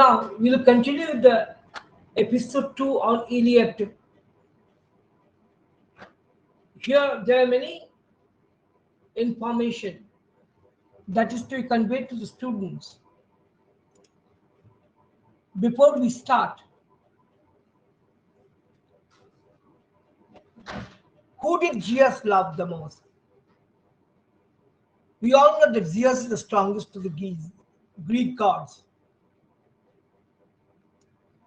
Now we will continue with the episode 2 on Illiad. Here there are many information that is to be conveyed to the students. Before we start, who did Zeus love the most? We all know that Zeus is the strongest of the Greek gods.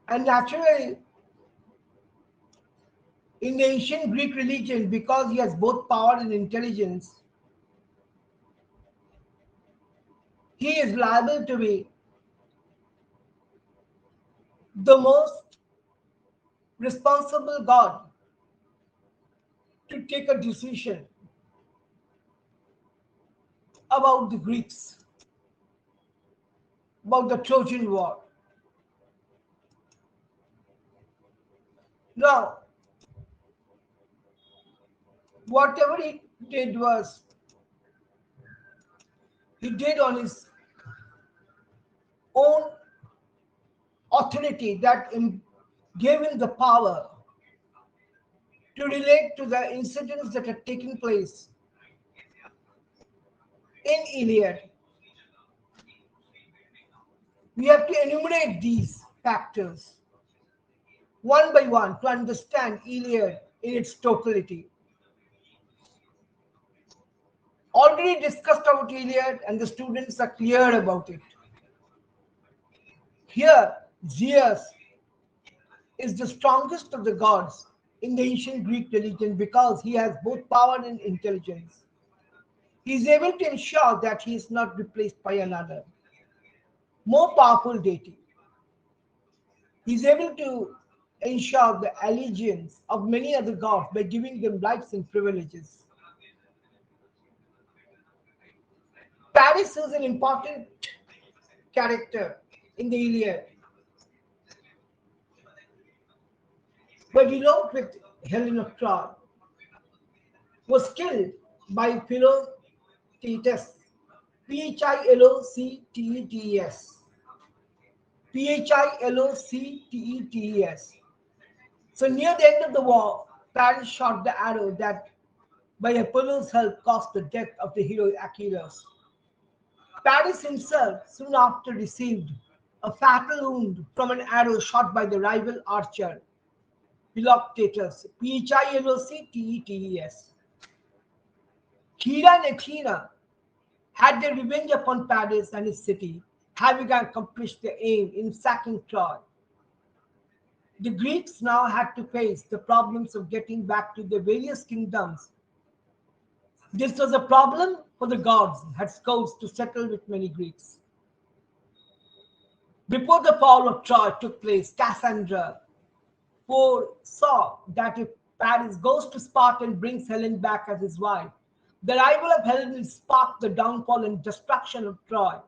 And naturally, in the ancient Greek religion, because he has both power and intelligence, he is liable to be the most responsible god to take a decision about the Greeks, about the Trojan War. Now, whatever he did was, he did on his own authority that gave him the power to relate to the incidents that had taken place in Iliad. We have to enumerate these factors one by one to understand Iliad in its totality. Already discussed about Iliad and the students are clear about it. Here, Zeus is the strongest of the gods in the ancient Greek religion because he has both power and intelligence. He is able to ensure that he is not replaced by another, more powerful deity. He is able to ensure the allegiance of many other gods by giving them rights and privileges. Paris is an important character in the Iliad, but eloped with Helen of Troy, was killed by Philoctetes, Philoctetes, Philoctetes. So near the end of the war, Paris shot the arrow that, by Apollo's help, caused the death of the hero Achilles. Paris himself soon after received a fatal wound from an arrow shot by the rival archer Philoctetes, Philoctetes. Hera and Athena had their revenge upon Paris and his city, having accomplished their aim in sacking Troy. The Greeks now had to face the problems of getting back to their various kingdoms. This was a problem for the gods, had scouts to settle with many Greeks. Before the fall of Troy took place, Cassandra foresaw that if Paris goes to Sparta and brings Helen back as his wife, the arrival of Helen will spark the downfall and destruction of Troy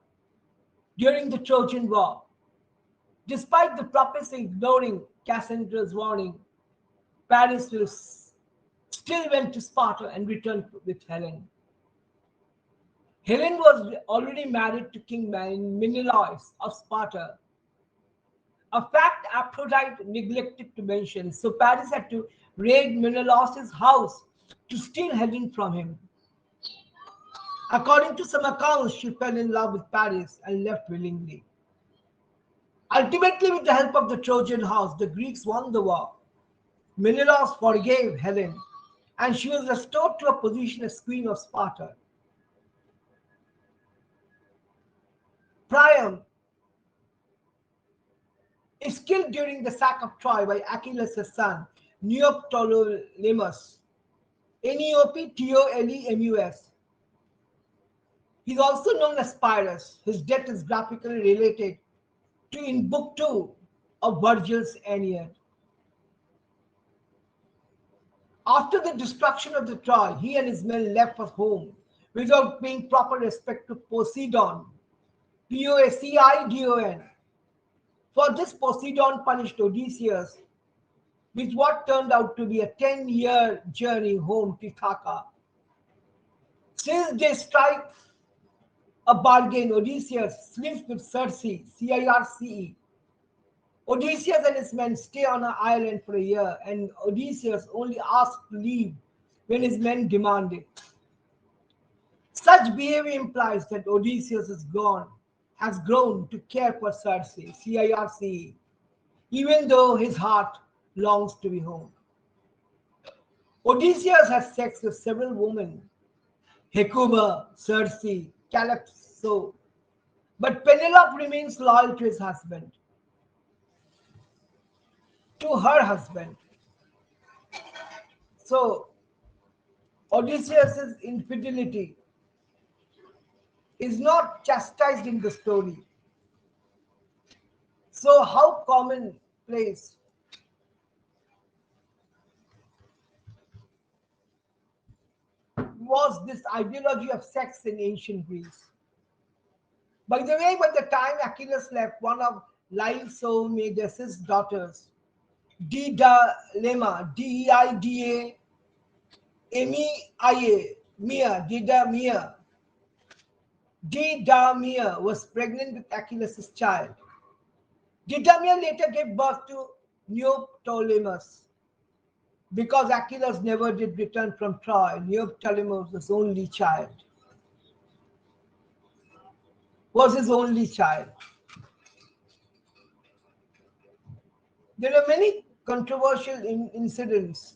during the Trojan War. Despite the prophecy ignoring Cassandra's warning, Paris still went to Sparta and returned with Helen. Helen was already married to King Menelaus of Sparta, a fact Aphrodite neglected to mention, so Paris had to raid Menelaus' house to steal Helen from him. According to some accounts, she fell in love with Paris and left willingly. Ultimately, with the help of the Trojan house, the Greeks won the war. Menelaus forgave Helen, and she was restored to her position as queen of Sparta. Priam is killed during the sack of Troy by Achilles' son, Neoptolemus, Neoptolemus. He is also known as Pyrrhus. His death is graphically related to in Book 2 of Virgil's Aeneid. After the destruction of the Troy, he and his men left for home without paying proper respect to Poseidon, Poseidon. For this, Poseidon punished Odysseus with what turned out to be a 10-year journey home to Ithaca. Since they strike a bargain, Odysseus sleeps with Circe, Circe, Odysseus and his men stay on an island for a year, and Odysseus only asks to leave when his men demand it. Such behavior implies that Odysseus has grown to care for Circe, Circe, even though his heart longs to be home. Odysseus has sex with several women, Hecuba, Circe, Calypso, but Penelope remains loyal to his husband, to her husband. So Odysseus' infidelity is not chastised in the story. So how commonplace was this ideology of sex in ancient Greece? By the way, by the time Achilles left, one of Laomedes's daughters, Didymaia, Deida Mia, Didymaia was pregnant with Achilles' child. Didymaia later gave birth to Neoptolemus. Because Achilles never did return from Troy, Neoptolemus was his only child. There are many controversial incidents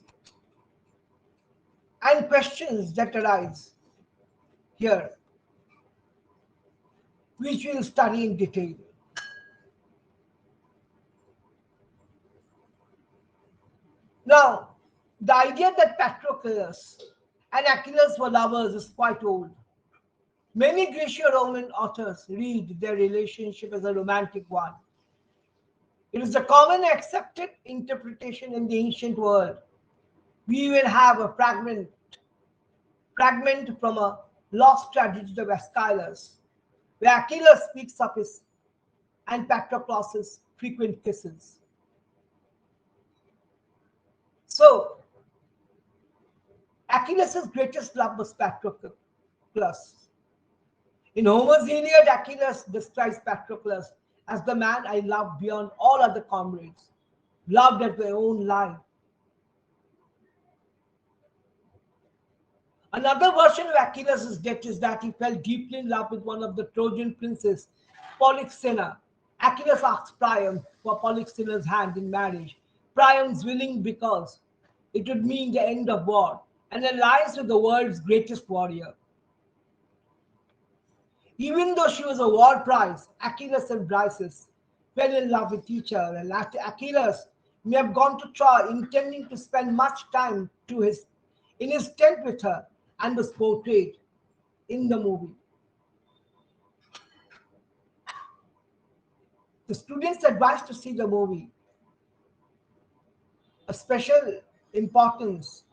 and questions that arise here, which we'll study in detail. Now, the idea that Patroclus and Achilles were lovers is quite old. Many Greco-Roman authors read their relationship as a romantic one. It is a common accepted interpretation in the ancient world. We even have a fragment from a lost tragedy of Aeschylus, where Achilles speaks of his and Patroclus' frequent kisses. So, Achilles' greatest love was Patroclus. In Homer's Iliad, Achilles describes Patroclus as the man I loved beyond all other comrades, loved as my own life. Another version of Achilles' death is that he fell deeply in love with one of the Trojan princes, Polyxena. Achilles asks Priam for Polyxena's hand in marriage. Priam is willing because it would mean the end of war, an alliance with the world's greatest warrior. Even though she was a war prize, Achilles and Briseis fell in love with each other, and Achilles may have gone to Troy intending to spend much time in his tent with her, and was portrayed in the movie. The students advised to see the movie. A special importance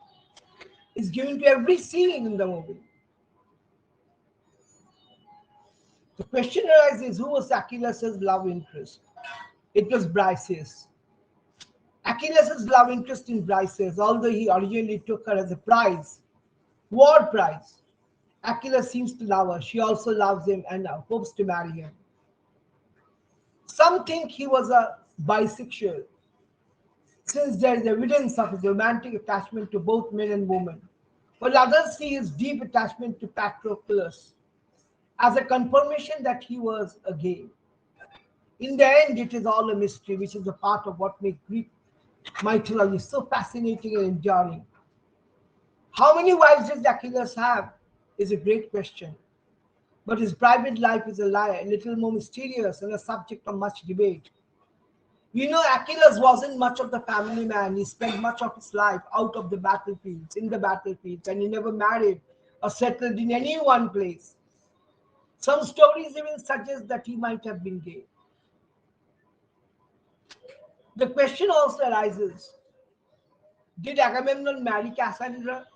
is given to every scene in the movie. The question arises, who was Achilles' love interest? It was Briseis. Achilles' love interest in Briseis, although he originally took her as a prize, war prize, Achilles seems to love her. She also loves him and hopes to marry him. Some think he was a bisexual, since there is evidence of his romantic attachment to both men and women, while others see his deep attachment to Patroclus as a confirmation that he was a gay. In the end, it is all a mystery, which is a part of what makes Greek mythology so fascinating and enduring. How many wives does Achilles have is a great question, but his private life is a little more mysterious and a subject of much debate. We know Achilles wasn't much of the family man. He spent much of his life out of the battlefields, in the battlefields, and he never married or settled in any one place. Some stories even suggest that he might have been gay. The question also arises, did Agamemnon marry Cassandra?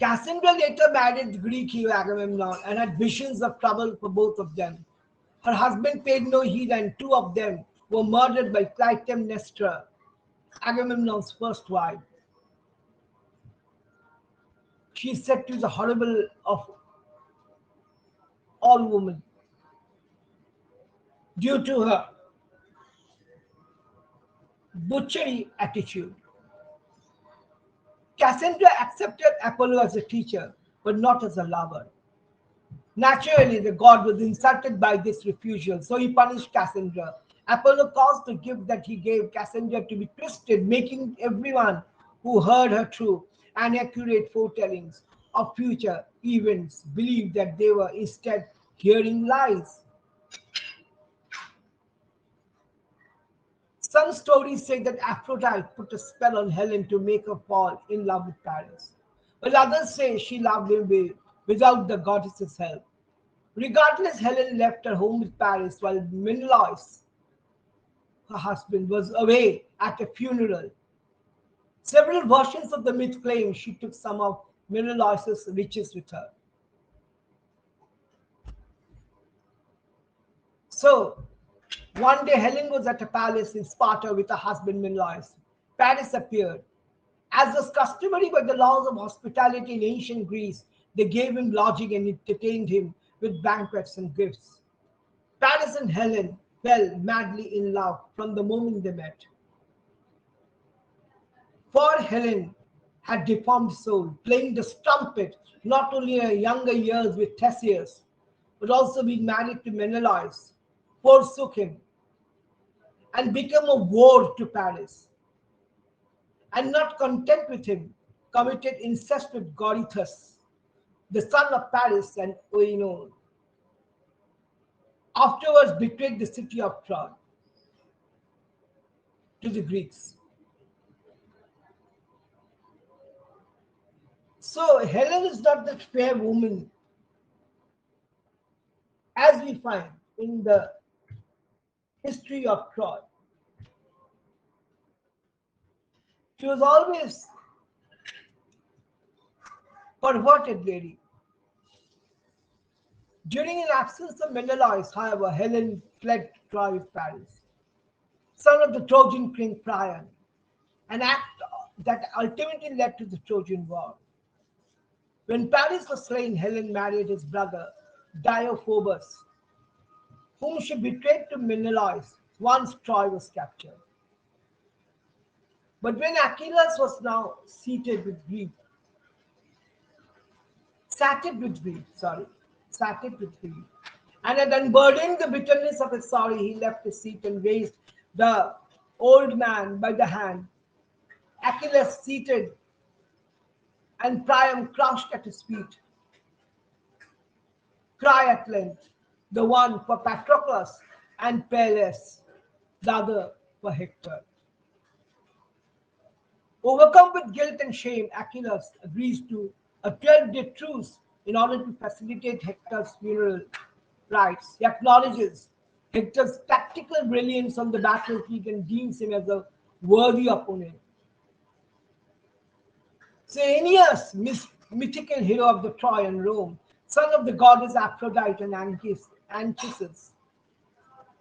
Cassandra later married Greek hero Agamemnon and had visions of trouble for both of them. Her husband paid no heed, and two of them were murdered by Clytemnestra, Agamemnon's first wife. She is said to be the horrible of all women. Due to her butchery attitude. Cassandra accepted Apollo as a teacher, but not as a lover. Naturally, the god was insulted by this refusal, so he punished Cassandra. Apollo caused the gift that he gave Cassandra to be twisted, making everyone who heard her true and accurate foretellings of future events believe that they were instead hearing lies. Some stories say that Aphrodite put a spell on Helen to make her fall in love with Paris, while others say she loved him without the goddess's help. Regardless, Helen left her home with Paris while Menelaus, her husband, was away at a funeral. Several versions of the myth claim she took some of Menelaus's riches with her. So, one day Helen was at a palace in Sparta with her husband Menelaus. Paris appeared. As was customary by the laws of hospitality in ancient Greece, they gave him lodging and entertained him with banquets and gifts. Paris and Helen fell madly in love from the moment they met. For Helen had deformed soul, playing the strumpet not only in her younger years with Theseus, but also being married to Menelaus, forsook him and became a ward to Paris. And not content with him, committed incest with Gorithus, the son of Paris, and afterwards betrayed the city of Troy to the Greeks. So Helen is not that fair woman as we find in the history of Troy. She was always perverted lady. During an absence of Menelaus, however, Helen fled to Troy with Paris, son of the Trojan king Priam, an act that ultimately led to the Trojan War. When Paris was slain, Helen married his brother Deiphobus, whom she betrayed to Menelaus once Troy was captured. But when Achilles was now sated with grief, and had unburdened the bitterness of his sorrow, he left his seat and raised the old man by the hand. Achilles seated and Priam crouched at his feet. Cry at length, the one for Patroclus and Peleus, the other for Hector. Overcome with guilt and shame, Achilles agrees to a 12-day truce in order to facilitate Hector's funeral rites. He acknowledges Hector's tactical brilliance on the battlefield and deems him as a worthy opponent. So Aeneas, mythical hero of the Troy and Rome, son of the goddess Aphrodite and Anchises.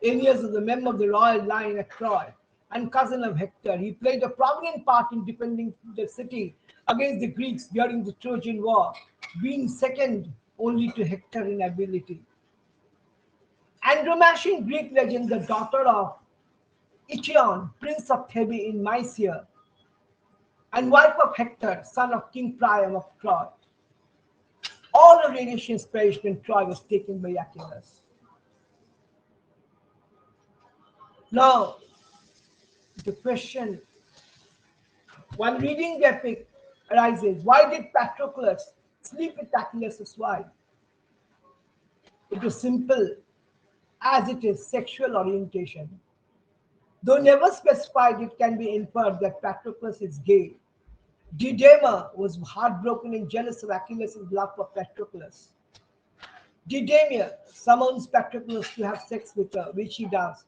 Aeneas is a member of the royal line at Troy and cousin of Hector. He played a prominent part in defending the city against the Greeks during the Trojan War, being second only to Hector in ability. Andromache in Greek legend, the daughter of Ichaon, prince of Thebe in Mysia, and wife of Hector, son of King Priam of Troy. All of the nations perished when Troy was taken by Achilles. Now, the question, while reading the epic, arises, why did Patroclus sleep with Achilles' wife? It was simple as it is sexual orientation. Though never specified, it can be inferred that Patroclus is gay. Didymia was heartbroken and jealous of Achilles' love for Patroclus. Didymia summons Patroclus to have sex with her, which he does.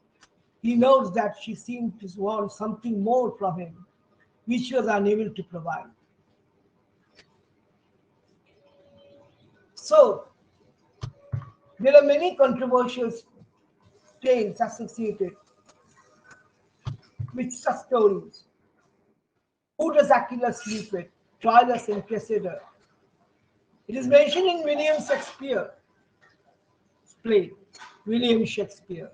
He knows that she seemed to want something more from him, which she was unable to provide. So, there are many controversial tales associated with such stories. Who does Achilles sleep with? Troilus and Cressida. It is mentioned in William Shakespeare's play, William Shakespeare.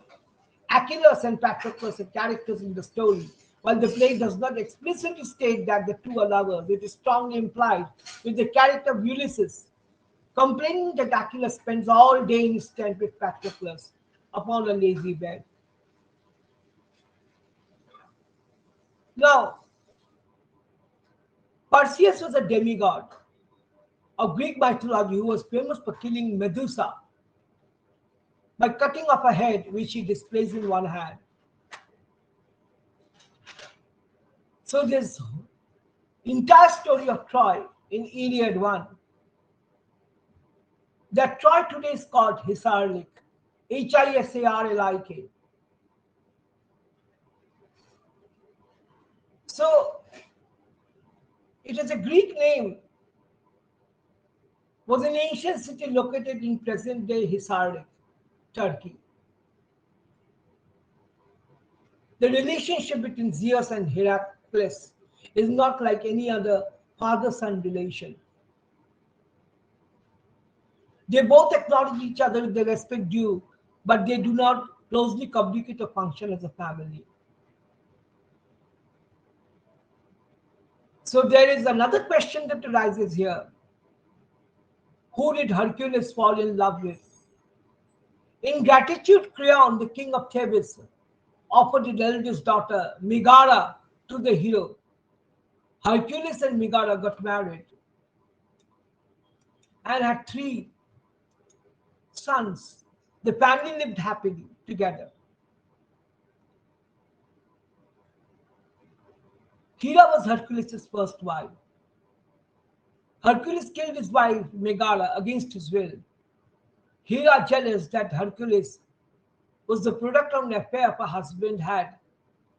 Achilles and Patroclus are characters in the story While the play does not explicitly state that the two are lovers, it is strongly implied with the character of Ulysses, complaining that Achilles spends all day in his tent with Patroclus upon a lazy bed. Now, Perseus was a demigod of Greek mythology who was famous for killing Medusa by cutting off a head which he displays in one hand. So, this entire story of Troy in Iliad 1, that Troy today is called Hisarlik, Hisarlik. So, it is a Greek name, was an ancient city located in present-day Hisarlik, Turkey. The relationship between Zeus and Heracles is not like any other father-son relation. They both acknowledge each other with the respect due, but they do not closely communicate or function as a family. So there is another question that arises here. Who did Hercules fall in love with? In gratitude, Creon, the king of Thebes, offered his eldest daughter, Megara, to the hero. Hercules and Megara got married and had three sons. The family lived happily together. Hera was Hercules' first wife. Hercules killed his wife Megara against his will. Hera, jealous that Hercules was the product of an affair her husband had,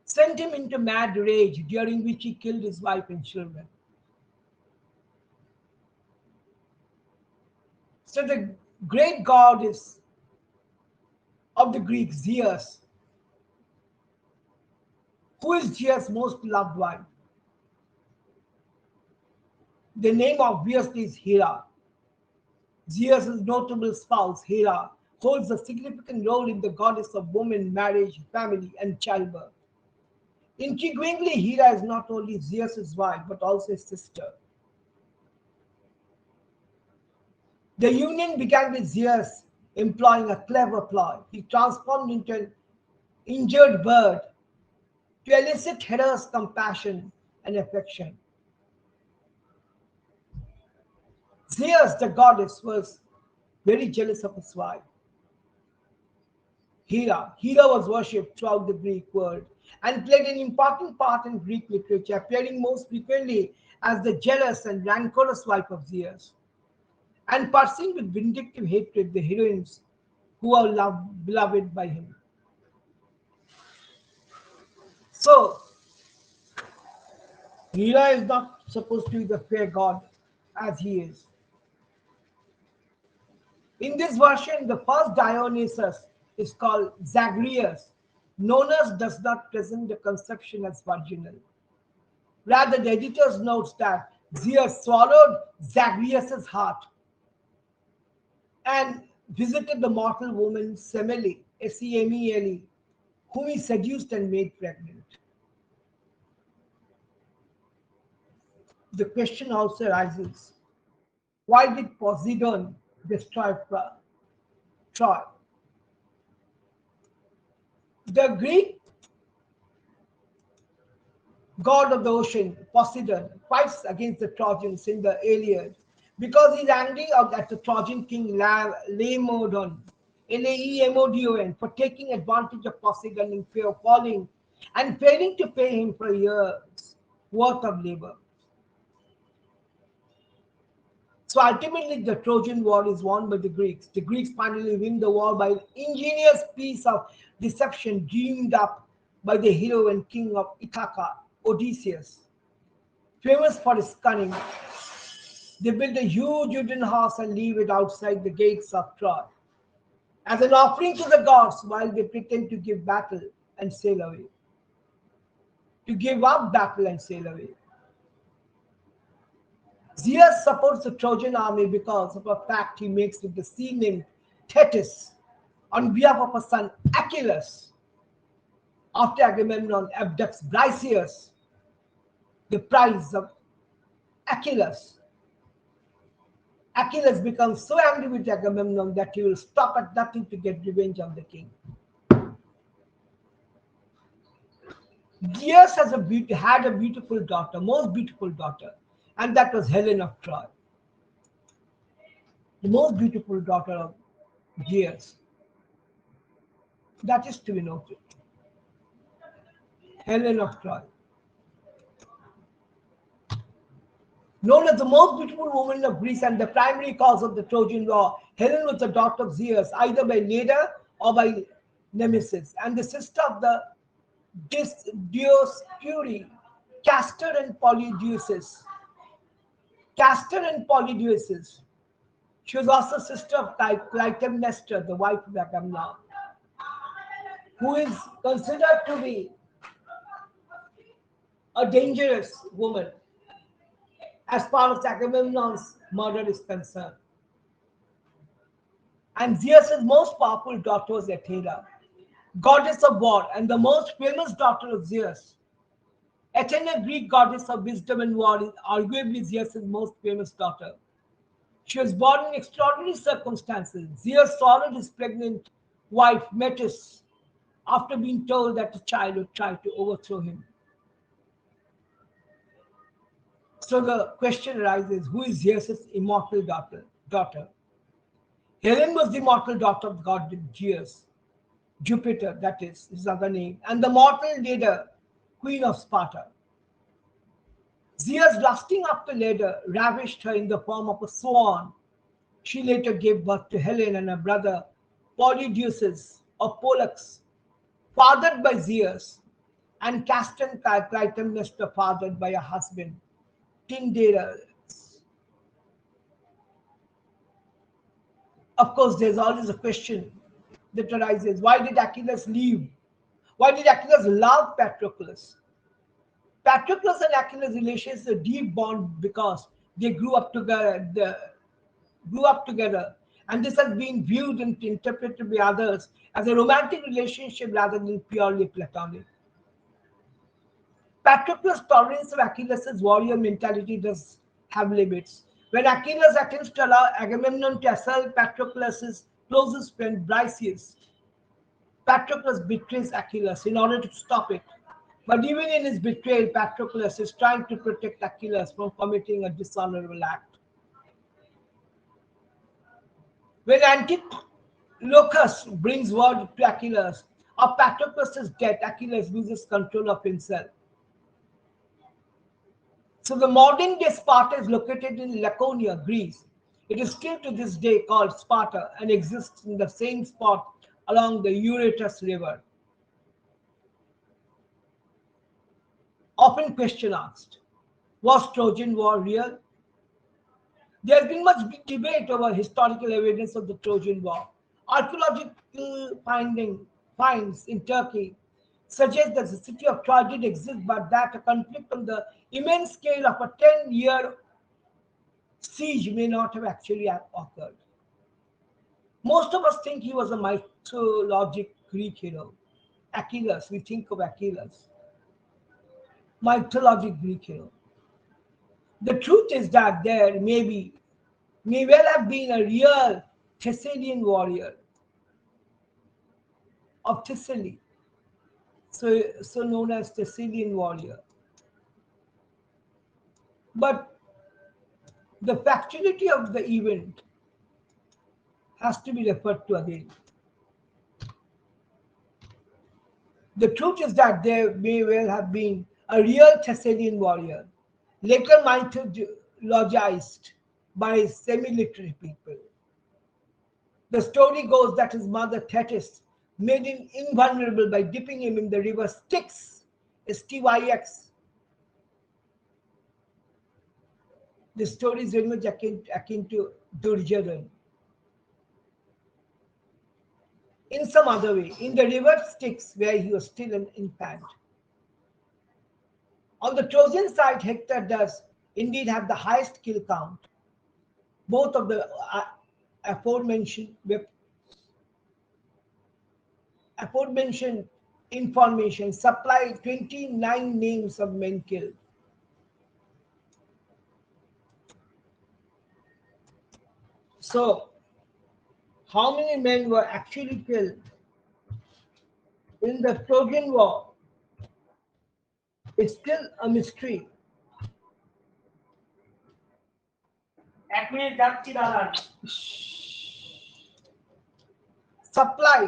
sent him into mad rage, during which he killed his wife and children. So the great goddess of the Greeks, Zeus, who is Zeus' most loved wife? The name obviously is Hera. Zeus' notable spouse, Hera, holds a significant role in the goddess of woman, marriage, family, and childbirth. Intriguingly, Hera is not only Zeus' wife but also his sister. The union began with Zeus employing a clever ploy. He transformed into an injured bird to elicit Hera's compassion and affection. Zeus, the goddess, was very jealous of his wife. Hera. Hera was worshipped throughout the Greek world and played an important part in Greek literature, appearing most frequently as the jealous and rancorous wife of Zeus, and pursuing with vindictive hatred the heroines who are beloved by him. So, Hera is not supposed to be the fair god as he is. In this version, the first Dionysus is called Zagreus. Nonus does not present the conception as virginal. Rather, the editor's notes that Zeus swallowed Zagreus' heart and visited the mortal woman Semele, Semele, whom he seduced and made pregnant. The question also arises, why did Poseidon destroy Troy? The Greek god of the ocean, Poseidon, fights against the Trojans in the Illiad because he's angry at the Trojan king Laomedon, Laemodon, for taking advantage of Poseidon in fear of falling and failing to pay him for years' worth of labor. So ultimately, the Trojan War is won by the Greeks. The Greeks finally win the war by an ingenious piece of deception dreamed up by the hero and king of Ithaca, Odysseus. Famous for his cunning, they build a huge wooden house and leave it outside the gates of Troy as an offering to the gods while they pretend to give battle and sail away. To give up battle and sail away. Zeus supports the Trojan army because of a pact he makes with the sea nymph Thetis on behalf of her son Achilles. After Agamemnon abducts Briseis, the prize of Achilles, Achilles becomes so angry with Agamemnon that he will stop at nothing to get revenge on the king. Zeus had a beautiful daughter, most beautiful daughter, and that was Helen of Troy, the most beautiful daughter of Zeus. That is to be noted. Helen of Troy. Known as the most beautiful woman of Greece and the primary cause of the Trojan War, Helen was the daughter of Zeus, either by Leda or by Nemesis, and the sister of the Dioscuri, Castor and Polydeuces. Castor and Polydeuces. She was also sister of Clytemnestra, the wife of Agamemnon, who is considered to be a dangerous woman as far as Agamemnon's murder is concerned. And Zeus's most powerful daughter was Athena, goddess of war and the most famous daughter of Zeus. Athena, Greek goddess of wisdom and war, is arguably Zeus's most famous daughter. She was born in extraordinary circumstances. Zeus swallowed his pregnant wife, Metis, after being told that the child would try to overthrow him. So the question arises, who is Zeus's immortal daughter? Helen was the immortal daughter of god Zeus, Jupiter, that is his other name, and the mortal Leda, queen of Sparta. Zeus, lusting after Leda, ravished her in the form of a swan. She later gave birth to Helen and her brother Polydeuces or Pollux, fathered by Zeus, and Castor and Clytemnestra, fathered by her husband Tyndareus. Of course, there's always a question that arises: why did Achilles leave? Why did Achilles love Patroclus? Patroclus and Achilles' relation is a deep bond because they grew up together. And this has been viewed and interpreted by others as a romantic relationship rather than purely platonic. Patroclus' tolerance of Achilles' warrior mentality does have limits. When Achilles attempts to allow Agamemnon to assault Patroclus' closest friend Briseis, Patroclus betrays Achilles in order to stop it. But even in his betrayal, Patroclus is trying to protect Achilles from committing a dishonorable act. When Antilochus brings word to Achilles of Patroclus' death, Achilles loses control of himself. So the modern day Sparta is located in Laconia, Greece. It is still to this day called Sparta and exists in the same spot along the Euphrates River. Often question asked, was Trojan War real? There has been much debate over historical evidence of the Trojan War. Archaeological finds in Turkey suggest that the city of Troy did exist, but that a conflict on the immense scale of a 10-year siege may not have actually occurred. Most of us think he was a mythologic Greek hero. Achilles, we think of Achilles. Mythologic Greek hero. The truth is that there may well have been a real Thessalian warrior of Thessaly, so known as Thessalian warrior. But the factuality of the event has to be referred to again. The truth is that there may well have been a real Thessalian warrior, later mythologized by semi-literate people. The story goes that his mother Thetis made him invulnerable by dipping him in the river Styx, Styx. The story is very much akin to Duryodhana. In some other way, in the river Styx, where he was still an infant. On the Trojan side, Hector does indeed have the highest kill count. Both of the aforementioned information, supply 29 names of men killed. So, how many men were actually killed in the Trojan War is still a mystery. এক minute যাচ্ছি দাদা। Supply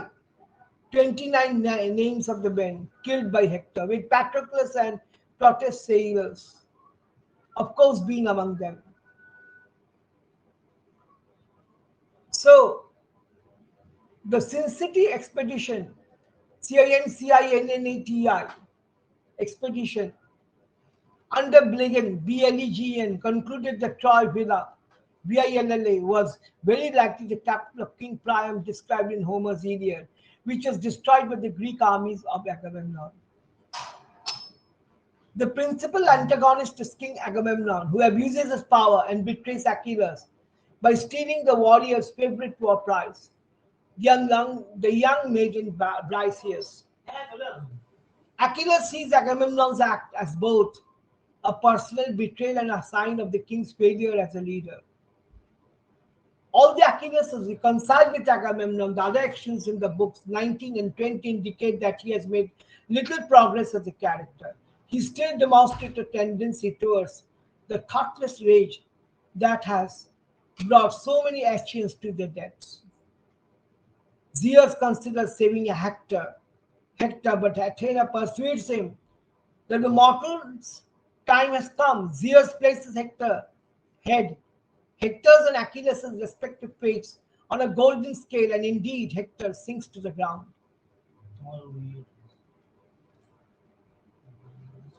29 names of the men killed by Hector, with Patroclus and Protesilaus, of course, being among them. So, the Sin City expedition, CINCINNATI expedition, under Blegin, concluded that Troy Villa was very likely the capital of King Priam described in Homer's Iliad, which was destroyed by the Greek armies of Agamemnon. The principal antagonist is King Agamemnon, who abuses his power and betrays Achilles by stealing the warrior's favorite war prize, the young maiden Briseis. Achilles sees Agamemnon's act as both a personal betrayal and a sign of the king's failure as a leader. Although Achilles is reconciled with Agamemnon, the other actions in the books 19 and 20 indicate that he has made little progress as a character. He still demonstrates a tendency towards the thoughtless rage that has brought so many Achaeans to their deaths. Zeus considers saving Hector, but Athena persuades him that the mortal's time has come. Zeus places Hector's and Achilles' respective fates on a golden scale, and indeed Hector sinks to the ground.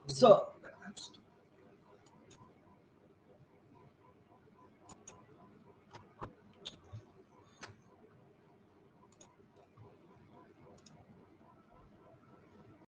So,